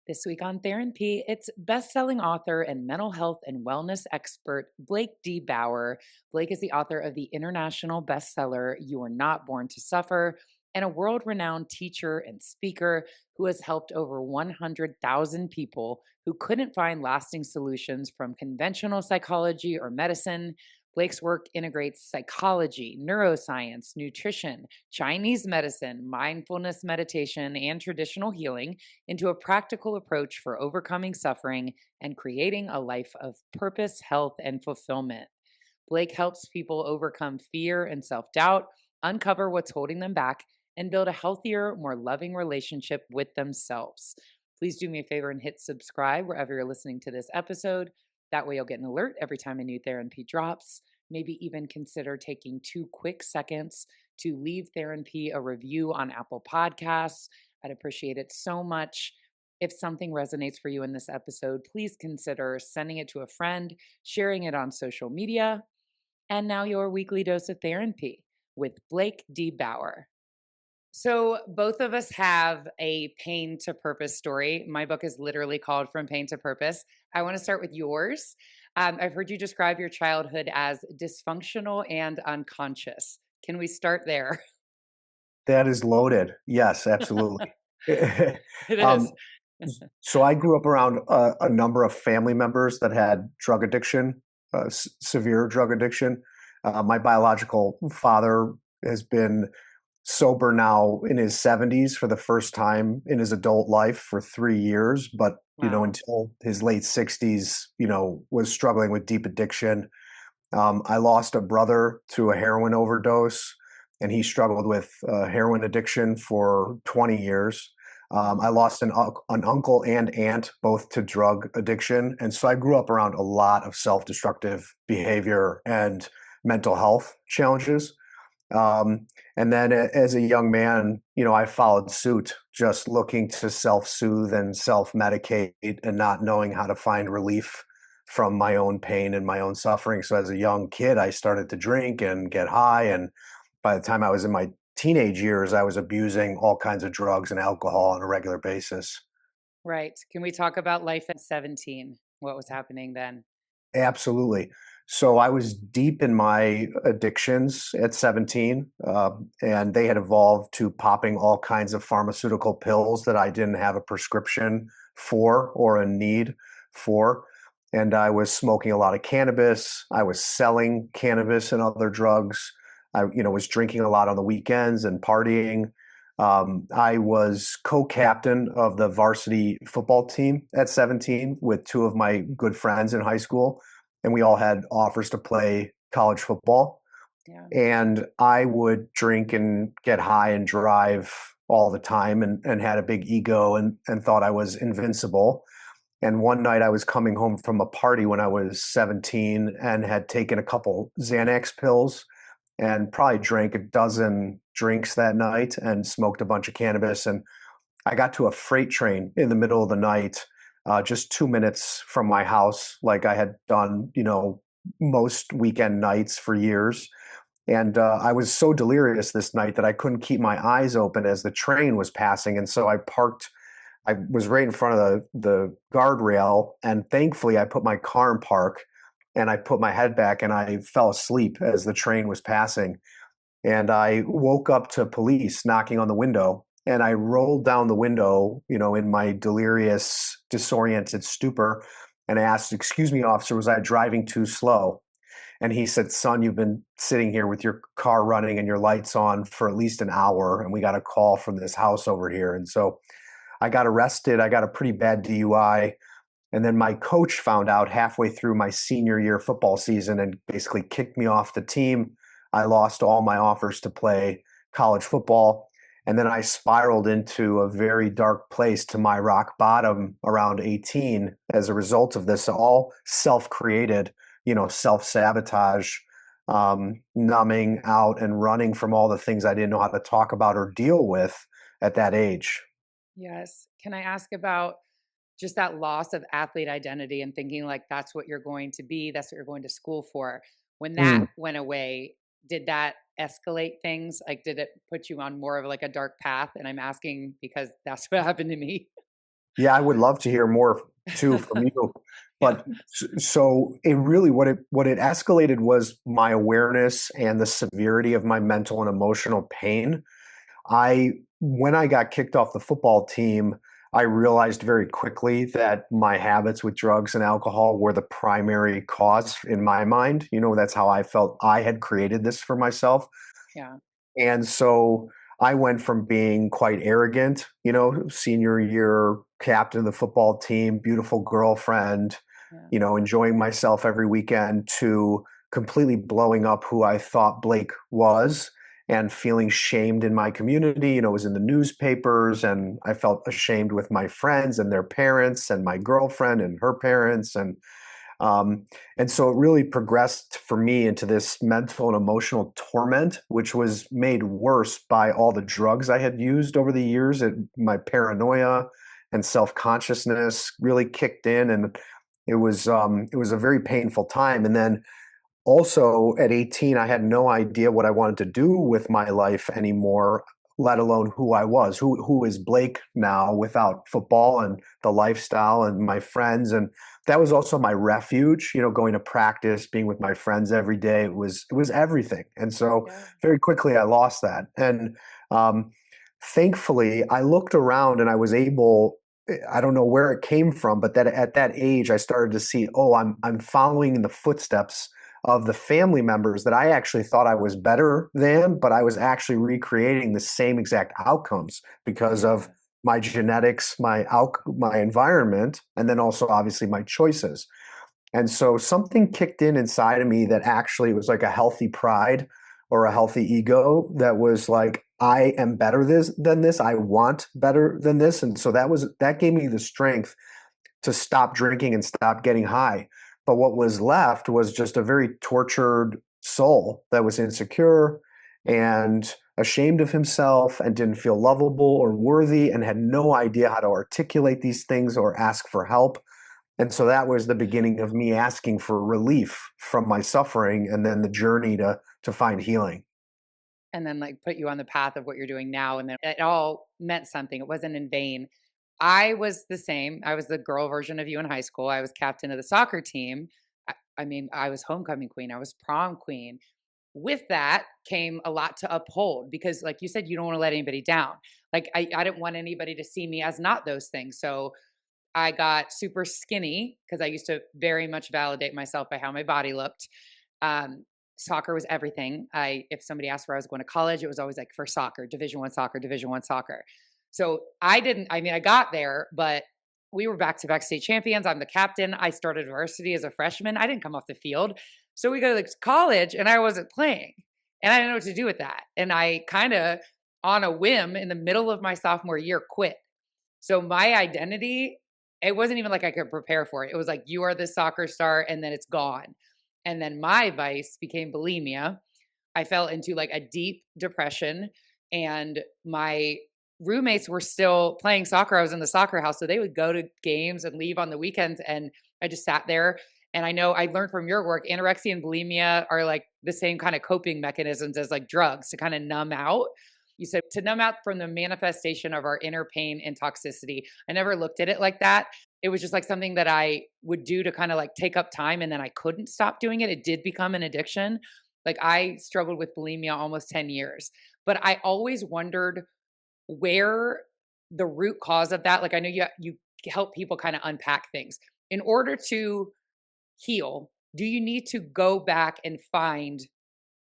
This week on thERINpy, it's best-selling author and mental health and wellness expert Blake D Bauer. Blake is the author of the international bestseller You Are Not Born to Suffer, and a world-renowned teacher and speaker who has helped over 100,000 people who couldn't find lasting solutions from conventional psychology or medicine. Blake's work integrates psychology, neuroscience, nutrition, Chinese medicine, mindfulness meditation, and traditional healing into a practical approach for overcoming suffering and creating a life of purpose, health, and fulfillment. Blake helps people overcome fear and self doubt, uncover what's holding them back, and build a healthier, more loving relationship with themselves. Please do me a favor and hit subscribe wherever you're listening to this episode. That way, you'll get an alert every time a new thERINpy drops. Maybe even consider taking 2 quick seconds to leave thERINpy a review on Apple Podcasts. I'd appreciate it so much. If something resonates for you in this episode, please consider sending it to a friend, sharing it on social media. And now, your weekly dose of thERINpy with Blake D Bauer. So, both of us have a pain to purpose story. My book is literally called From Pain to Purpose. I want to start with yours. I've heard you describe your childhood as dysfunctional and unconscious. Can we start there? That is loaded. Yes, absolutely. It is. Um, so I grew up around a number of family members that had drug addiction, severe drug addiction. My biological father has been sober now in his 70s for the first time in his adult life for 3 years, but Wow. until his late 60s, was struggling with deep addiction. I lost a brother to a heroin overdose, and he struggled with heroin addiction for 20 years. I lost an uncle and aunt, both to drug addiction. And so I grew up around a lot of self destructive behavior and mental health challenges. And then as a young man, I followed suit, just looking to self soothe and self medicate and not knowing how to find relief from my own pain and my own suffering. So as a young kid, I started to drink and get high. And by the time I was in my teenage years, I was abusing all kinds of drugs and alcohol on a regular basis. Right. Can we talk about life at 17? What was happening then? Absolutely. So I was deep in my addictions at 17, and they had evolved to popping all kinds of pharmaceutical pills that I didn't have a prescription for or a need for. And I was smoking a lot of cannabis. I was selling cannabis and other drugs. I, was drinking a lot on the weekends and partying. I was co-captain of the varsity football team at 17 with two of my good friends in high school, and we all had offers to play college football. Yeah. And I would drink and get high and drive all the time and had a big ego and thought I was invincible. And one night I was coming home from a party when I was 17 and had taken a couple Xanax pills and probably drank a dozen drinks that night and smoked a bunch of cannabis. And I got to a freight train in the middle of the night, just 2 minutes from my house, like I had done, most weekend nights for years. And I was so delirious this night that I couldn't keep my eyes open as the train was passing. And so I parked. I was right in front of the guardrail, and thankfully I put my car in park and I put my head back and I fell asleep as the train was passing. And I woke up to police knocking on the window, and I rolled down the window, in my delirious, disoriented stupor, and I asked, "Excuse me, officer, was I driving too slow?" And he said, "Son, you've been sitting here with your car running and your lights on for at least an hour, and we got a call from this house over here." And so I got arrested. I got a pretty bad DUI. And then my coach found out halfway through my senior year football season and basically kicked me off the team. I lost all my offers to play college football. And then I spiraled into a very dark place to my rock bottom around 18 as a result of this, all self created, self sabotage, numbing out and running from all the things I didn't know how to talk about or deal with at that age. Yes. Can I ask about just that loss of athlete identity and thinking like that's what you're going to be, that's what you're going to school for? When that Mm. went away, did that escalate things? Like, did it put you on more of like a dark path? And I'm asking because that's what happened to me. Yeah, I would love to hear more too from you. Yeah. But so it really what it escalated was my awareness and the severity of my mental and emotional pain. I When I got kicked off the football team, I realized very quickly that my habits with drugs and alcohol were the primary cause in my mind. That's how I felt I had created this for myself. Yeah. And so I went from being quite arrogant, senior year captain of the football team, beautiful girlfriend, Yeah. enjoying myself every weekend, to completely blowing up who I thought Blake was and feeling shamed in my community. It was in the newspapers, and I felt ashamed with my friends and their parents and my girlfriend and her parents. Um, and so it really progressed for me into this mental and emotional torment, which was made worse by all the drugs I had used over the years. My paranoia and self consciousness really kicked in, and it was a very painful time. And then also at 18, I had no idea what I wanted to do with my life anymore, let alone who I was. Who is Blake now without football and the lifestyle and my friends? And that was also my refuge, going to practice, being with my friends every day. It was everything. And so Yeah. very quickly I lost that. And um, thankfully I looked around and I was able, I don't know where it came from, but that at that age I started to see, oh, I'm following in the footsteps of the family members that I actually thought I was better than, but I was actually recreating the same exact outcomes because of Yeah. my genetics, my environment, and then also obviously my choices. And so something kicked in inside of me that actually was like a healthy pride or a healthy ego that was like, I am better than this. I want better than this. And so that gave me the strength to stop drinking and stop getting high. But what was left was just a very tortured soul that was insecure and ashamed of himself and didn't feel lovable or worthy and had no idea how to articulate these things or ask for help. And so that was the beginning of me asking for relief from my suffering and then the journey to find healing. And then like put you on the path of what you're doing now. And then it all meant something. It wasn't in vain. I was the same. I was the girl version of you in high school. I was captain of the soccer team. I mean, I was homecoming queen. I was prom queen. With that came a lot to uphold because, like you said, you don't want to let anybody down. Like, I didn't want anybody to see me as not those things. So I got super skinny because I used to very much validate myself by how my body looked. Um, Soccer was everything. If somebody asked where I was going to college, it was always like for soccer, Division 1 soccer, Division 1 soccer. So I didn't. I mean, I got there, but we were back to back state champions. I'm the captain. I started varsity as a freshman. I didn't come off the field. So we go to like college, and I wasn't playing, and I didn't know what to do with that. And I kind of, on a whim, in the middle of my sophomore year, quit. So my identity, it wasn't even like I could prepare for it. It was like, you are the soccer star, and then it's gone. And then my vice became bulimia. I fell into like a deep depression, and my roommates were still playing soccer. I was in the soccer house. So they would go to games and leave on the weekends. And I just sat there. And I know I learned from your work, anorexia and bulimia are like the same kind of coping mechanisms as like drugs to kind of numb out. You said to numb out from the manifestation of our inner pain and toxicity. I never looked at it like that. It was just like something that I would do to kind of like take up time, and then I couldn't stop doing it. It did become an addiction. Like I struggled with bulimia almost 10 years, but I always wondered where the root cause of that. Like I know you help people kind of unpack things. In order to heal, do you need to go back and find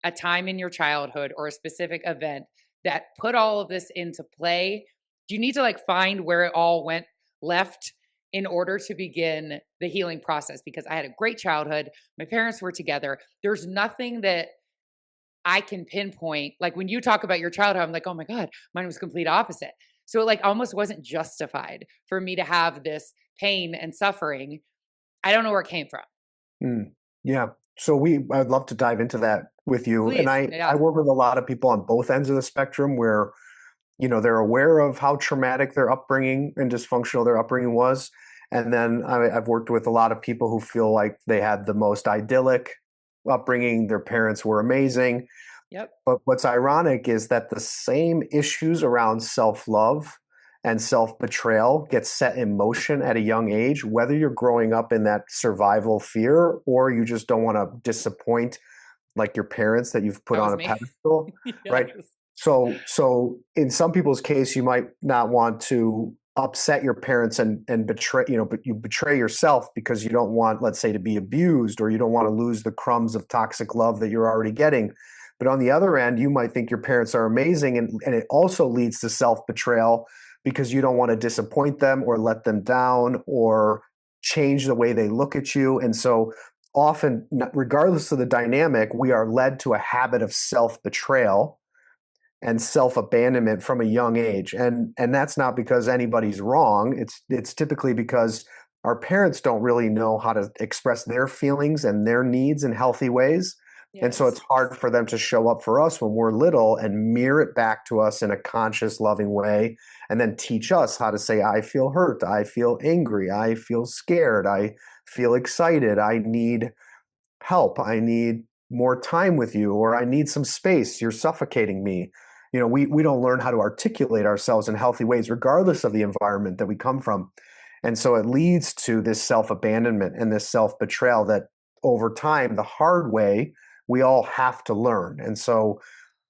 a time in your childhood or a specific event that put all of this into play? Do you need to like find where it all went left in order to begin the healing process? Because I had a great childhood. My parents were together. There's nothing that I can pinpoint. Like when you talk about your childhood, I'm like, oh my God, mine was complete opposite. So it like almost wasn't justified for me to have this pain and suffering. I don't know where it came from. Mm, yeah. So I'd love to dive into that with you. And Please. I Yeah. work with a lot of people on both ends of the spectrum where, they're aware of how traumatic their upbringing and dysfunctional their upbringing was. And then I've worked with a lot of people who feel like they had the most idyllic upbringing. Their parents were amazing. Yep. But what's ironic is that the same issues around self love and self-betrayal gets set in motion at a young age, whether you're growing up in that survival fear or you just don't want to disappoint like your parents that you've put That on was a me. pedestal, Yes. right? So in some people's case, you might not want to upset your parents and betray, but you betray yourself because you don't want, let's say, to be abused, or you don't want to lose the crumbs of toxic love that you're already getting. But on the other end, you might think your parents are amazing, and it also leads to self-betrayal because you don't want to disappoint them or let them down or change the way they look at you. And so often, regardless of the dynamic, we are led to a habit of self-betrayal and self-abandonment from a young age. And that's not because anybody's wrong. It's typically because our parents don't really know how to express their feelings and their needs in healthy ways. And so it's Yes. hard for them to show up for us when we're little and mirror it back to us in a conscious, loving way, and then teach us how to say, I feel hurt, I feel angry, I feel scared, I feel excited, I need help, I need more time with you, or I need some space, you're suffocating me. We don't learn how to articulate ourselves in healthy ways regardless of the environment that we come from. And so it leads to this self-abandonment and this self-betrayal that over time, the hard way, we all have to learn. And so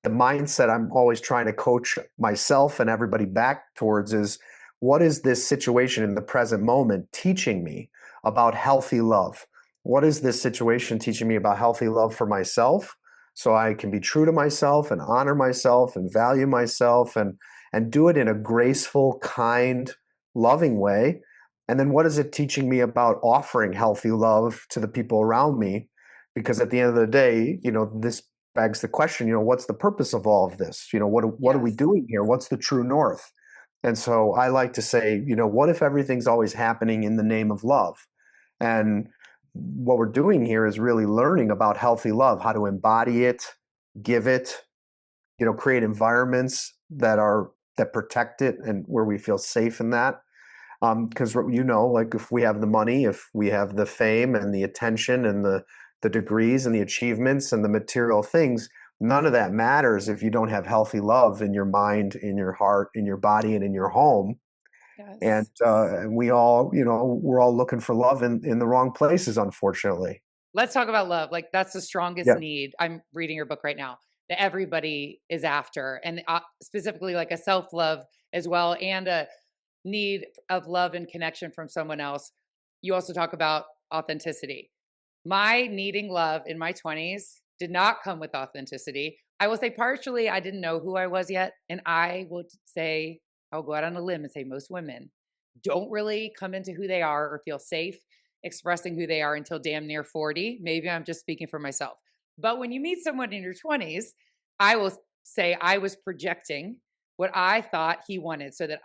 the mindset I'm always trying to coach myself and everybody back towards is, what is this situation in the present moment teaching me about healthy love? What is this situation teaching me about healthy love for myself, so I can be true to myself and honor myself and value myself and do it in a graceful, kind, loving way? And then what is it teaching me about offering healthy love to the people around me? Because at the end of the day, this begs the question, what's the purpose of all of this? What are we Yes. doing here? What's the true north? And so I like to say, what if everything's always happening in the name of love? And what we're doing here is really learning about healthy love, how to embody it, give it, create environments that protect it and where we feel safe in that. Because like if we have the money, if we have the fame and the attention and the degrees and the achievements and the material things, none of that matters if you don't have healthy love in your mind, in your heart, in your body, and in your home. And Yes. we all, we're all looking for love in the wrong places, unfortunately. Let's talk about love. Like that's the strongest Yeah. need. I'm reading your book right now that everybody is after, and specifically like a self love as well, and a need of love and connection from someone else. You also talk about authenticity. My needing love in my 20s did not come with authenticity. I will say partially I didn't know who I was yet. And I would say, I'll go out on a limb and say most women don't really come into who they are or feel safe expressing who they are until damn near 40. Maybe I'm just speaking for myself. But when you meet someone in your 20s, I will say I was projecting what I thought he wanted so that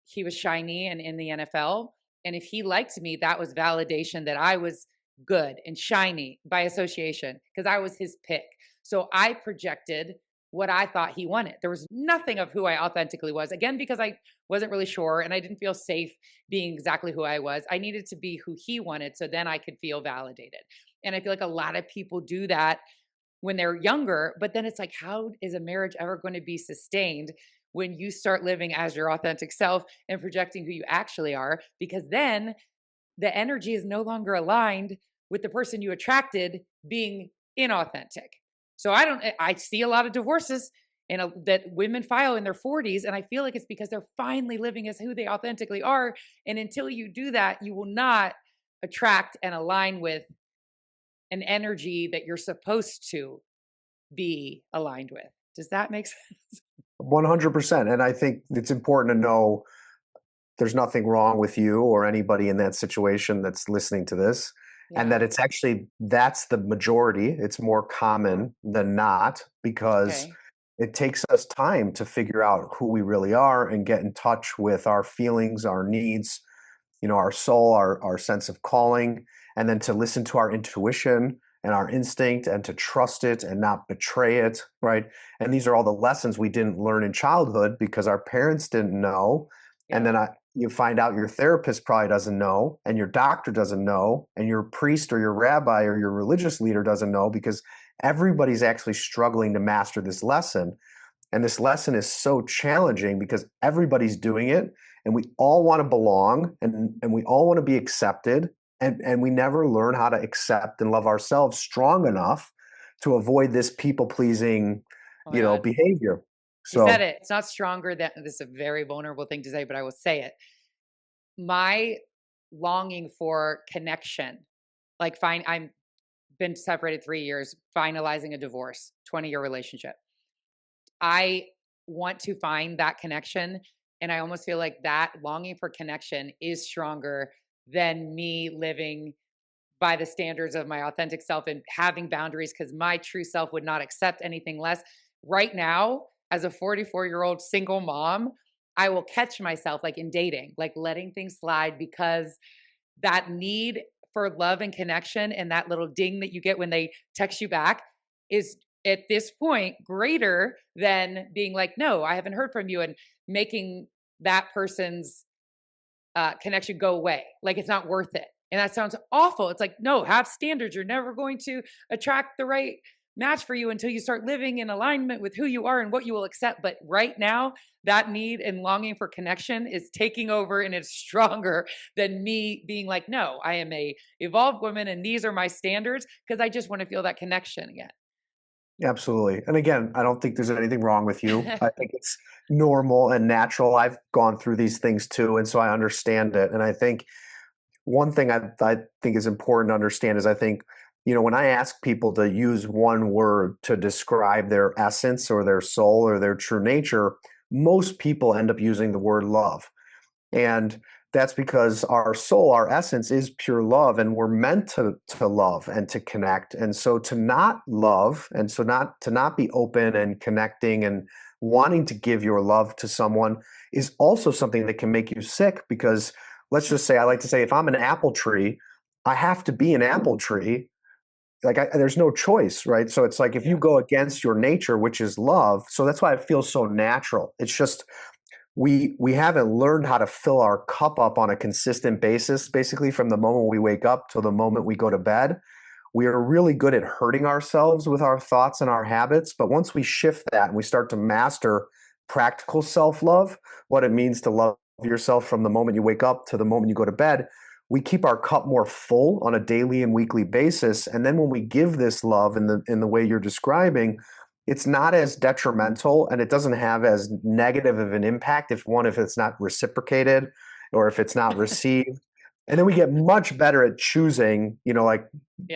he was shiny and in the NFL. And if he liked me, that was validation that I was good and shiny by association because I was his pick. So I projected what I thought he wanted. There was nothing of who I authentically was. Again, because I wasn't really sure and I didn't feel safe being exactly who I was. I needed to be who he wanted so then I could feel validated. And I feel like a lot of people do that when they're younger, but then it's like, how is a marriage ever going to be sustained when you start living as your authentic self and projecting who you actually are? Because then the energy is no longer aligned with the person you attracted being inauthentic. So I see a lot of divorces that women file in their 40s. And I feel like it's because they're finally living as who they authentically are. And until you do that, you will not attract and align with an energy that you're supposed to be aligned with. Does that make sense? 100%. And I think it's important to know there's nothing wrong with you or anybody in that situation that's listening to this, and that Yeah. it's actually, that's the majority. It's more common than not, because Okay. it takes us time to figure out who we really are and get in touch with our feelings, our needs, our soul, our sense of calling, and then to listen to our intuition and our instinct and to trust it and not betray it, right? And these are all the lessons we didn't learn in childhood because our parents didn't know. And Yep. then you find out your therapist probably doesn't know, and your doctor doesn't know, and your priest or your rabbi or your religious leader doesn't know, because everybody's actually struggling to master this lesson. And this lesson is so challenging because everybody's doing it and we all want to belong and we all want to be accepted. And we never learn how to accept and love ourselves strong enough to avoid this people pleasing, Oh my God. behavior. You said So it. It's not stronger than this is a very vulnerable thing to say, but I will say it. My longing for connection, like fine, I'm been separated 3 years, finalizing a divorce, 20-year relationship. I want to find that connection. And I almost feel like that longing for connection is stronger than me living by the standards of my authentic self and having boundaries because my true self would not accept anything less. Right now, as a 44-year-old single mom, I will catch myself like in dating, like letting things slide because that need for love and connection and that little ding that you get when they text you back is at this point greater than being like, no, I haven't heard from you, and making that person's connection go away. Like it's not worth it. And that sounds awful. It's like, no, have standards. You're never going to attract the right match for you until you start living in alignment with who you are and what you will accept. But right now, that need and longing for connection is taking over and it's stronger than me being like, no, I am a evolved woman and these are my standards because I just want to feel that connection absolutely. And again, I don't think there's anything wrong with you. again. I think it's normal and natural. I've gone through these things too, and so I understand it. And I think one thing I think is important to understand is I think, when I ask people to use one word to describe their essence or their soul or their true nature, most people end up using the word love. And that's because our soul, our essence is pure love, and we're meant to love and to connect. And so to not love, and so not to not be open and connecting and wanting to give your love to someone is also something that can make you sick because let's just say, I like to say, if I'm an apple tree, I have to be an apple tree. Like there's no choice, right? So it's like if you Yeah. go against your nature, which is love, so that's why it feels so natural. It's just we haven't learned how to fill our cup up on a consistent basis, basically from the moment we wake up till the moment we go to bed. We are really good at hurting ourselves with our thoughts and our habits, but once we shift that and we start to master practical self-love, what it means to love yourself from the moment you wake up to the moment you go to bed, we keep our cup more full on a daily and weekly basis. And then when we give this love in the way you're describing, it's not as detrimental and it doesn't have as negative of an impact if it's not reciprocated or if it's not received. And then we get much better at choosing, like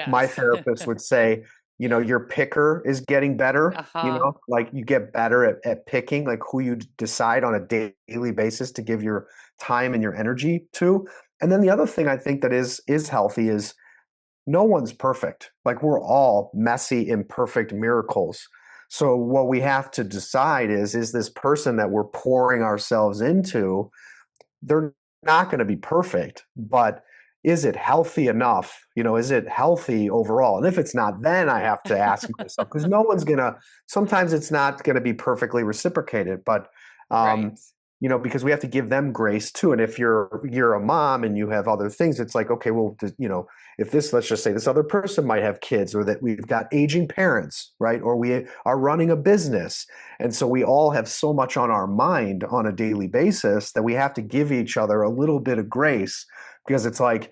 my Yes. therapist would say, your picker is getting better, Uh-huh. like you get better at picking like who you decide on a daily basis to give your time and your energy to. And then the other thing I think that is healthy is no one's perfect. Like we're all messy, imperfect miracles. So what we have to decide is this person that we're pouring ourselves into, they're not going to be perfect, but is it healthy enough? Is it healthy overall? And if it's not, then I have to ask myself because no one's going to, sometimes it's not going to be perfectly reciprocated, but Right. um, because we have to give them grace too. And if you're a mom and you have other things, it's like, okay, well, if this, let's just say this other person might have kids or that we've got aging parents, right? Or we are running a business. And so we all have so much on our mind on a daily basis that we have to give each other a little bit of grace because it's like,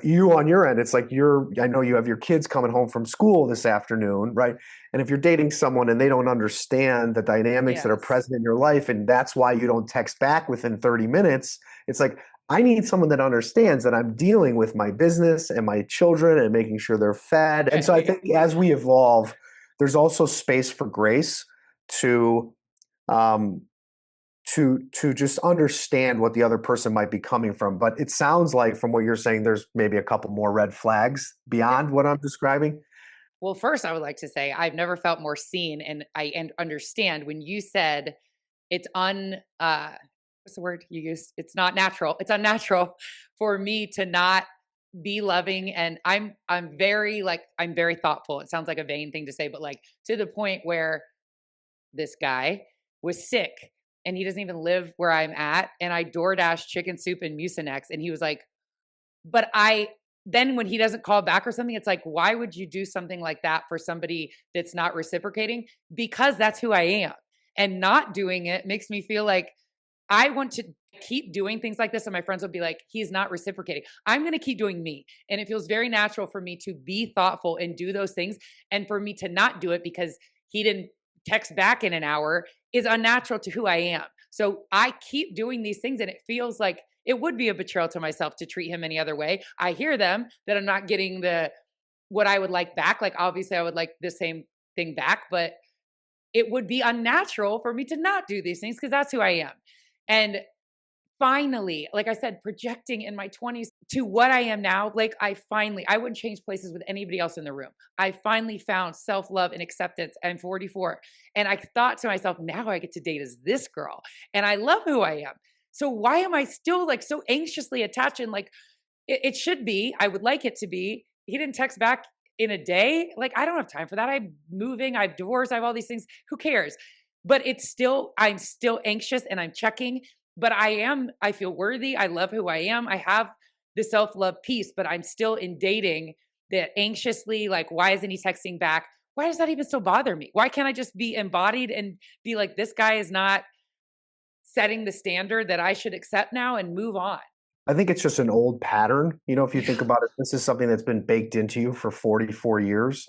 you on your end, it's like I know you have your kids coming home from school this afternoon, right? And if you're dating someone and they don't understand the dynamics that are Yes. present in your life, and that's why you don't text back within 30 minutes, it's like, I need someone that understands that I'm dealing with my business and my children and making sure they're fed. And so I Right. think as we evolve, there's also space for grace to um, to just understand what the other person might be coming from. But it sounds like from what you're saying, there's maybe a couple more red flags Yeah. beyond what I'm describing. Well, first, I would like to say I've never felt more seen, and I understand when you said it's what's the word you used? It's not natural. It's unnatural for me to not be loving, and I'm very thoughtful. It sounds like a vain thing to say, but like to the point where this guy was sick and he doesn't even live where I'm at, and I DoorDash chicken soup and Mucinex, and he was like, but I then when he doesn't call back or something, it's like, why would you do something like that for somebody that's not reciprocating? Because that's who I am. And not doing it makes me feel like I want to keep doing things like this. And my friends will be like, he's not reciprocating. I'm going to keep doing me. And it feels very natural for me to be thoughtful and do those things. And for me to not do it because he didn't text back in an hour is unnatural to who I am. So I keep doing these things and it feels like it would be a betrayal to myself to treat him any other way. I hear them that I'm not getting the what I would like back. Like obviously I would like the same thing back, but it would be unnatural for me to not do these things because that's who I am. And finally, like I said, projecting in my 20s to what I am now, like I wouldn't change places with anybody else in the room. I finally found self love and acceptance. I'm 44. And I thought to myself, now I get to date as this girl. And I love who I am. So why am I still like so anxiously attached and like it should be, I would like it to be. He didn't text back in a day. Like, I don't have time for that. I'm moving, I've divorced, I have all these things. Who cares? But it's still, I'm still anxious and I'm checking, but I feel worthy. I love who I am. I have the self love piece, but I'm still in dating that anxiously, like, why isn't he texting back? Why does that even still bother me? Why can't I just be embodied and be like, this guy is not setting the standard that I should accept now and move on? I think it's just an old pattern. If you think Yeah. about it, this is something that's been baked into you for 44 years.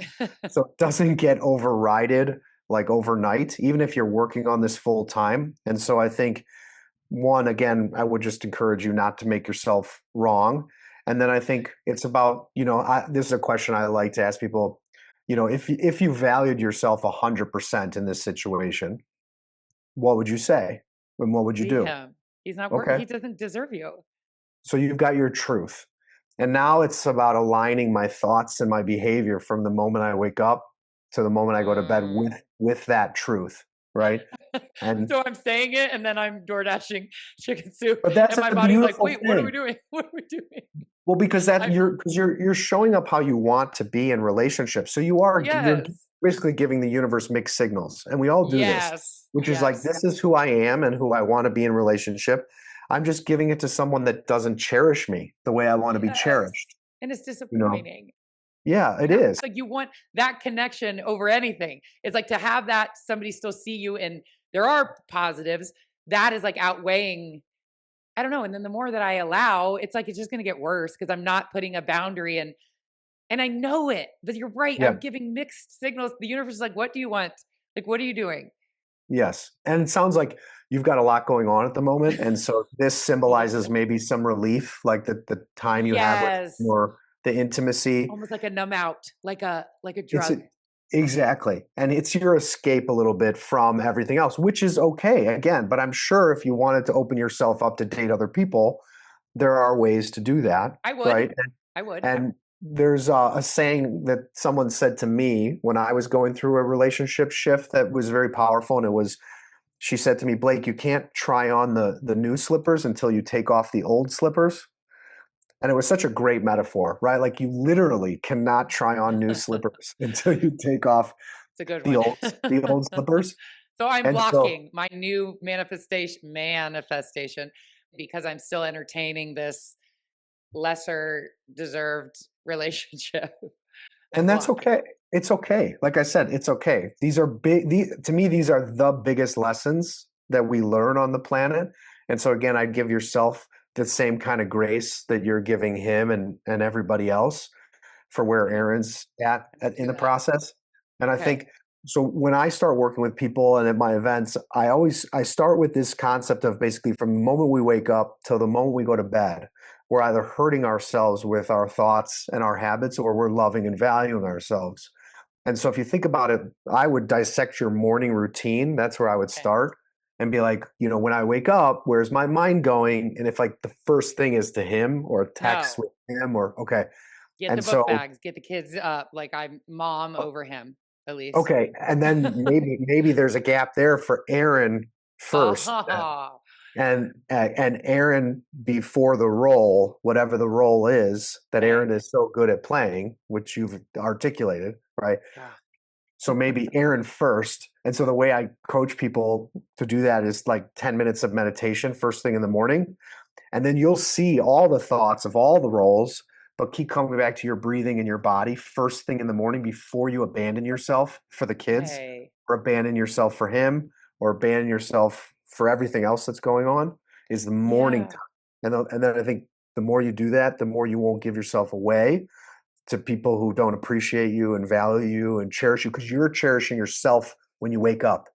So it doesn't get overrided like overnight, even if you're working on this full time. And so I think, one, again, I would just encourage you not to make yourself wrong. And then I think it's about, this is a question I like to ask people, if you valued yourself 100% in this situation, what would you say? And what would you Leave do? him. He's not worth, Okay. he doesn't deserve you. So you've got your truth. And now it's about aligning my thoughts and my behavior from the moment I wake up to the moment I go to bed Mm. with that truth, right? And So I'm saying it and then I'm door dashing chicken soup but that's and my a body's like, beautiful "Wait, what are we thing. doing? What are we doing?" Well, because that I you're showing up how you want to be in relationships. So you're yes. basically giving the universe mixed signals. And we all do this, Yes. which is like, Yes. this is who I am and who I want to be in relationship. I'm just giving it to someone that doesn't cherish me the way I want to be Yes. cherished, And it's you know? disappointing. Yeah, it Yeah. is. It's like you want that connection over anything. It's like to have that somebody still see you and there are positives that is like outweighing. I don't know. And then the more that I allow, it's like it's just going to get worse because I'm not putting a boundary and I know it. But you're right. Yeah. I'm giving mixed signals. The universe is like, what do you want? Like, what are you doing? Yes. And it sounds like you've got a lot going on at the moment. And so this symbolizes Yeah. maybe some relief, like the time you have with Yes. or the intimacy. Almost like a numb out, like a It's drug. exactly. And it's your escape a little bit from everything else, which is okay again. But I'm sure if you wanted to open yourself up to date other people, there are ways to do that, I would. right? I would. And there's a saying that someone said to me when I was going through a relationship shift that was very powerful. And it was, she said to me, Blake, you can't try on the new slippers until you take off the old slippers. And it was such a great metaphor, right? Like you literally cannot try on new slippers until you take off It's a good the one. old slippers. So I'm And so, blocking my new manifestation because I'm still entertaining this lesser deserved relationship. I'm and that's blocking. okay. It's okay. Like I said, it's okay. These are big, to me, these are the biggest lessons that we learn on the planet. And so again, I'd give yourself the same kind of grace that you're giving him and everybody else for where Okay. Erin's in Do the that. process. And I Okay. think so when I start working with people and at my events, I start with this concept of basically from the moment we wake up till the moment we go to bed, we're either hurting ourselves with our thoughts and our habits or we're loving and valuing ourselves. And so if you think about it, I would dissect your morning routine. That's where I would Okay. start and be like, when I wake up, where's my mind going? And if like the first thing is to him or a text No. with him or okay. Get the And book so bags, get the kids up. Like I'm mom over him, at least. okay, and then maybe there's a gap there for Erin first, Ah, and Erin before the role, whatever the role is that okay. Erin is so good at playing, which you've articulated, right? Yeah. So maybe Erin first. And so the way I coach people to do that is like 10 minutes of meditation first thing in the morning. And then you'll see all the thoughts of all the roles, but keep coming back to your breathing and your body first thing in the morning before you abandon yourself for the kids Okay. or abandon yourself for him or ban yourself for everything else that's going on is the morning Yeah. time. And then I think the more you do that, the more you won't give yourself away to people who don't appreciate you and value you and cherish you, because you're cherishing yourself when you wake up,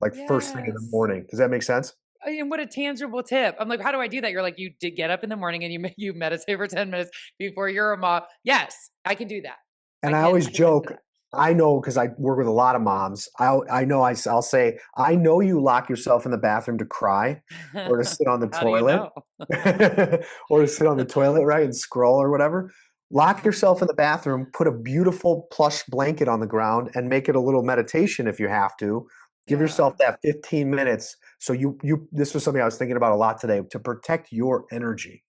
like first thing in the Yes. morning. Does that make sense? And what a tangible tip. I'm like, how do I do that? You're like, you did get up in the morning and you meditate for 10 minutes before you're a mom. Yes, I can do that. And I always I can do joke, that. I know because I work with a lot of moms. I know I'll say, I know you lock yourself in the bathroom to cry or to sit on the How do you toilet know? or to sit on the toilet, right, and scroll or whatever. Lock yourself in the bathroom, put a beautiful plush blanket on the ground and make it a little meditation if you have to. Give Yeah. yourself that 15 minutes. So this was something I was thinking about a lot today, to protect your energy,